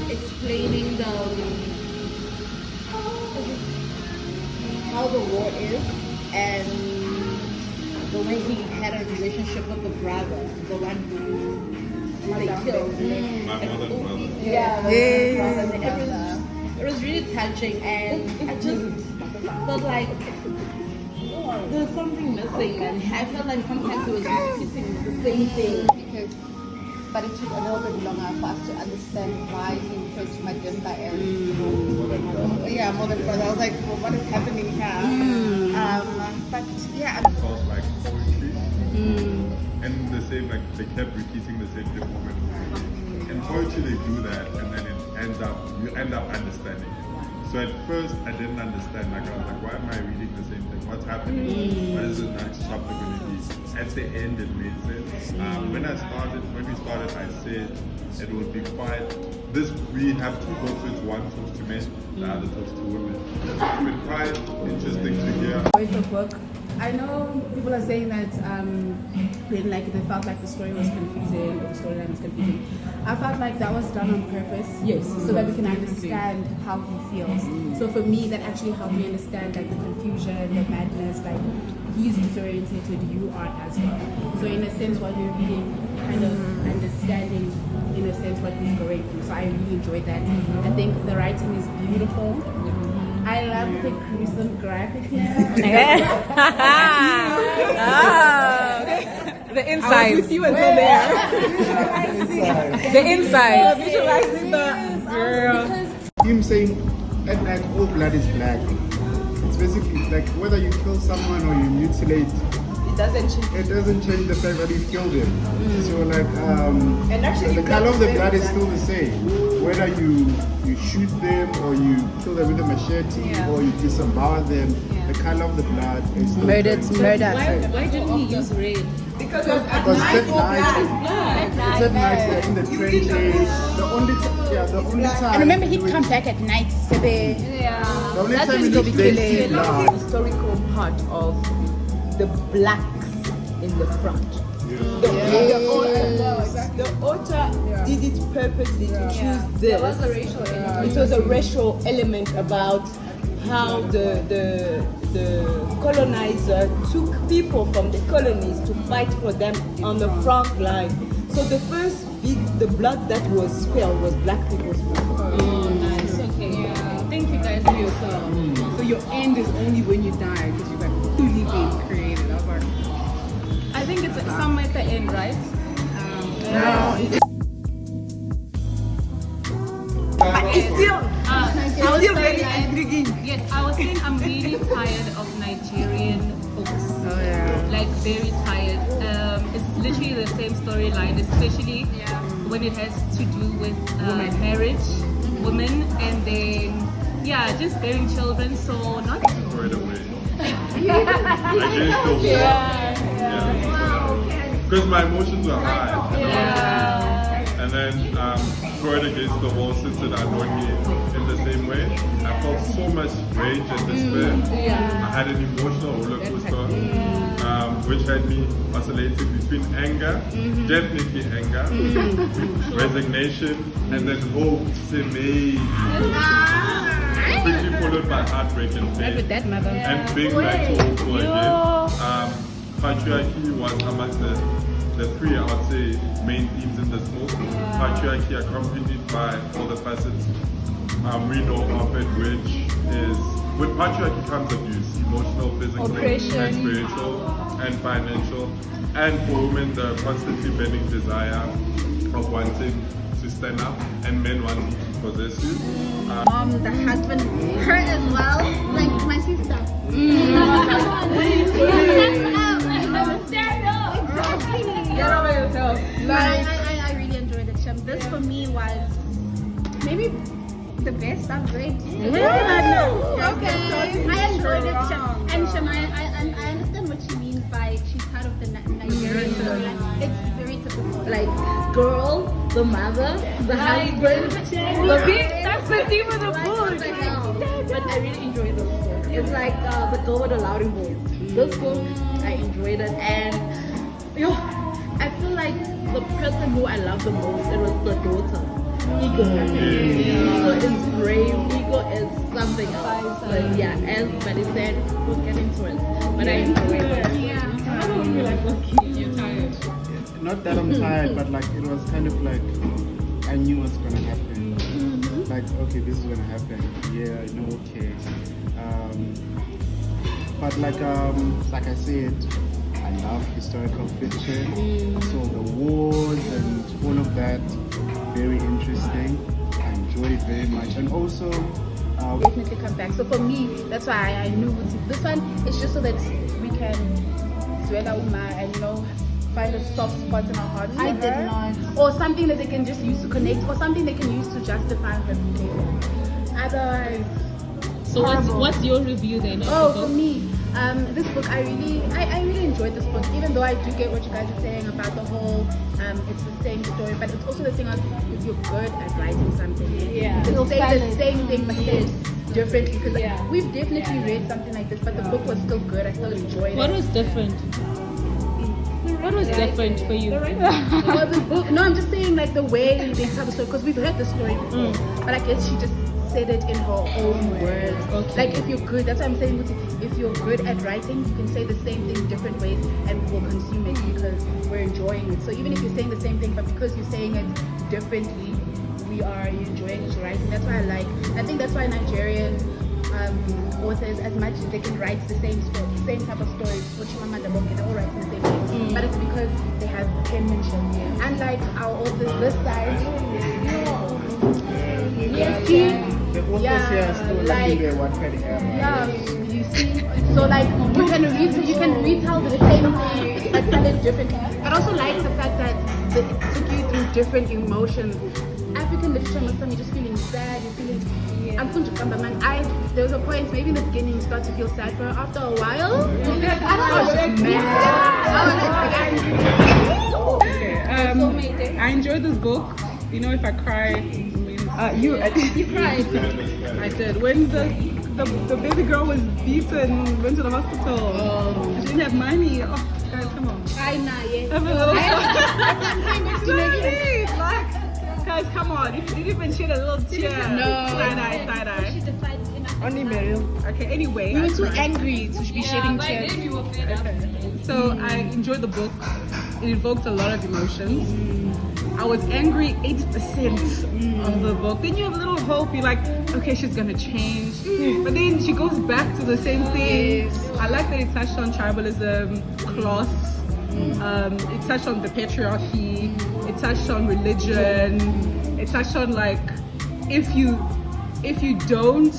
explaining how the war is and the way he had a relationship with the brother, the one who they killed. My mother and brother. Yeah, the brother. It was really touching, and I just felt like there was something missing, and I felt like sometimes he was repeating the same thing. But it took a little bit longer for us to understand why he refers to Madimba as more than brother. I was like, well, what is happening here? But yeah, It felt like poetry. And the same, like they kept repeating the same thing over and over again. In poetry they do that, and then you end up understanding it. So at first I didn't understand, like I was like, why am I reading the same thing? What's happening? What is the next chapter going to be? At the end it made sense. When we started I said it would be quite, we have two books, which one talks to men, the other talks to women. It's been quite interesting to hear. With the book, I know people are saying that they felt like the story was confusing, or the storyline was confusing. I felt like that was done on purpose, yes, so that we can understand how he feels. So for me, that actually helped me understand like the confusion, the madness, like he's disoriented, you are as well. So in a sense, while we're reading, kind of understanding in a sense what he's going through. So I really enjoyed that. I think the writing is beautiful. I love the gruesome graphicness. The inside. With you until there. The inside. Visualizing the girl. Him saying at night all blood is black. It's basically like whether you kill someone or you mutilate, it doesn't change the fact that you killed him. So like and actually the color of the blood is still the same. Whether you shoot them or you kill them with a machete or you disembowel them, the color of the blood is still Murder. Why didn't he use red? Because it's at night. It's at night, they're in the trenches. The only time. And remember, he'd come back at night. So the only time you look, they see blood. The historical part of the blacks in the front. The author did it purposely to choose this. It was a racial element about how the colonizer took people from the colonies to fight for them on the front line. So the first the blood that was spilled was black people's blood. Nice, okay. Yeah. Thank you guys for your song. So your end is only when you die because you've like fully been created. I was like, I think it's somewhere at the end, right? Yes, I was saying I'm really tired of Nigerian books. Oh yeah. Like very tired. It's literally the same storyline, especially when it has to do with marriage, women, and then just bearing children. So not Right away. Nigerians still because my emotions were high. And then Freud Against the Wall sits and annoyed me in the same way. I felt so much rage and despair. I had an emotional roller coaster, which had me oscillating between anger, definitely anger, resignation, and then hope to say maybe. Quickly followed by heartbreak and pain. And being back to old school again. Patriarchy was amongst the three, I would say, main themes in this book. Patriarchy accompanied by all the facets we know of it, which is, with patriarchy comes abuse, emotional, physical, and spiritual, and financial. And for women, the constantly burning desire of wanting to stand up, and men wanting to possess you. the husband, her as well, like my sister. Stand up. Exactly. get over yourself. Like I really enjoyed it. This for me was maybe the best I've read. Okay. I enjoyed it. And Shemai, I understand what she means by she's part of the Nigerian storyline. It's very typical. Like girl, the mother, the husband, the big. That's the theme of the book. But I really enjoyed this book. It's like the girl with the louding voice. This book, I enjoyed it, and I feel like the person who I love the most, it was the daughter. ego. Ego is brave. Ego is something else. But yeah, as Betty said, we'll get into it. But I enjoy it. I don't feel like working. You're tired. Not that I'm tired, but like it was kind of like I knew what's gonna happen. Like, okay, this is gonna happen. Yeah, I know, okay. But like I said, I love historical fiction. So the wars and all of that, very interesting. I enjoyed it very much. And also Definitely come back. So for me, that's why I knew this one is just so that we can Zwela Uma and find a soft spot in our hearts. I did not. Or something that they can just use to connect, or something they can use to justify her behavior. Otherwise, So what's your review then? oh, for me, this book, I really enjoyed this book, even though I do get what you guys are saying about the whole, it's the same story, but it's also the thing of if you're good at writing something, it's say the same thing but say it differently. Because we've definitely read something like this, but the book was still good. I still enjoyed What it. was different? What was different for you? Well, the book, no, I'm just saying like the way they tell the story, because we've heard the story before, but I guess she just said it in her own words. Okay. Like if you're good, that's what I'm saying, if you're good at writing, you can say the same thing different ways and we'll consume it because we're enjoying it. So even if you're saying the same thing, but because you're saying it differently, we are enjoying what you're writing. That's why I think that's why Nigerian authors, as much as they can write the same story, same type of stories, they're all writing the same thing, but it's because they have penmanship. Unlike our authors this side, the authors here are still like, in their Wattpad era. you see, so like you can retell the same thing but tell it differently. I also like the fact that it took you through different emotions. African literature, most of the time you're just feeling sad, you're feeling. There was a point, maybe in the beginning, you start to feel sad for her. After a while, I was just mad. I enjoyed this book. If I cry, it means You cried. I did. When the baby girl was beaten, went to the hospital. She didn't have money. Oh, guys, come on. Have a little guys, come on. If you didn't even shed a little tear. No. Side eye. Only Meryl. Okay, anyway. We were too angry to be shedding tears. So I enjoyed the book. It evoked a lot of emotions. I was angry 80% of the book. Then you have a little hope. You're like, okay, she's gonna change. But then she goes back to the same thing. I like that it touched on tribalism, class. It touched on the patriarchy. It touched on religion. It touched on like, if you don't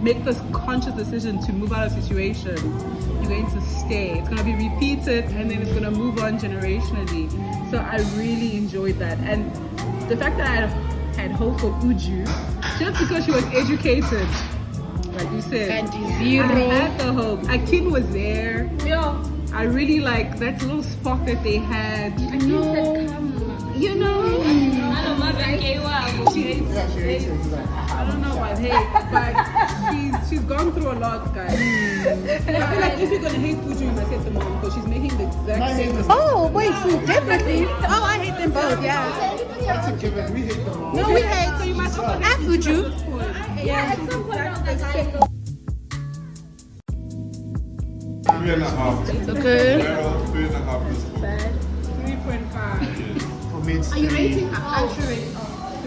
make this conscious decision to move out of a situation, you're going to stay. It's going to be repeated and then it's going to move on generationally. So I really enjoyed that. And the fact that I had hope for Uju, just because she was educated, like you said, And I zero. had the hope. Akin was there. Yeah. I really like that little spark that they had. I know. You know? I don't know about hate, but she's gone through a lot, guys. I feel like if you're gonna hate Uju, you must hate the mom because she's making the exact same mistake. Oh, wait, definitely. Oh, I hate them both, yeah. That's a given. We hate them all. No, we hate. So you must also I have Uju. Yeah, at some point on that cycle. 3.5. Okay. Meryl, 3.5 this book. 3.5. For me, it's Are you 3. rating? I'm sure rating.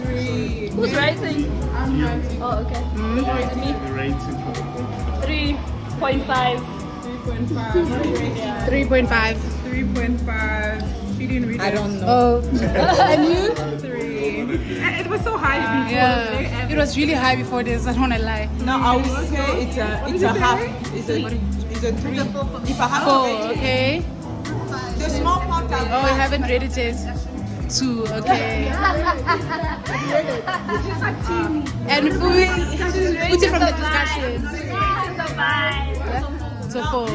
3. Who's writing? I'm writing. Oh, okay. The rating for the book. 3.5. 3.5. 3.5. 3.5. She didn't read it. I don't know. Oh. And you? 3. It was so high before. Yeah. It was really high before this, I don't wanna lie. No, I would say it's a half. It's a 3. If I have to Oh, rate it, okay. the small part Oh, I haven't read it yet. 2, okay. And put it from the discussion. So 4.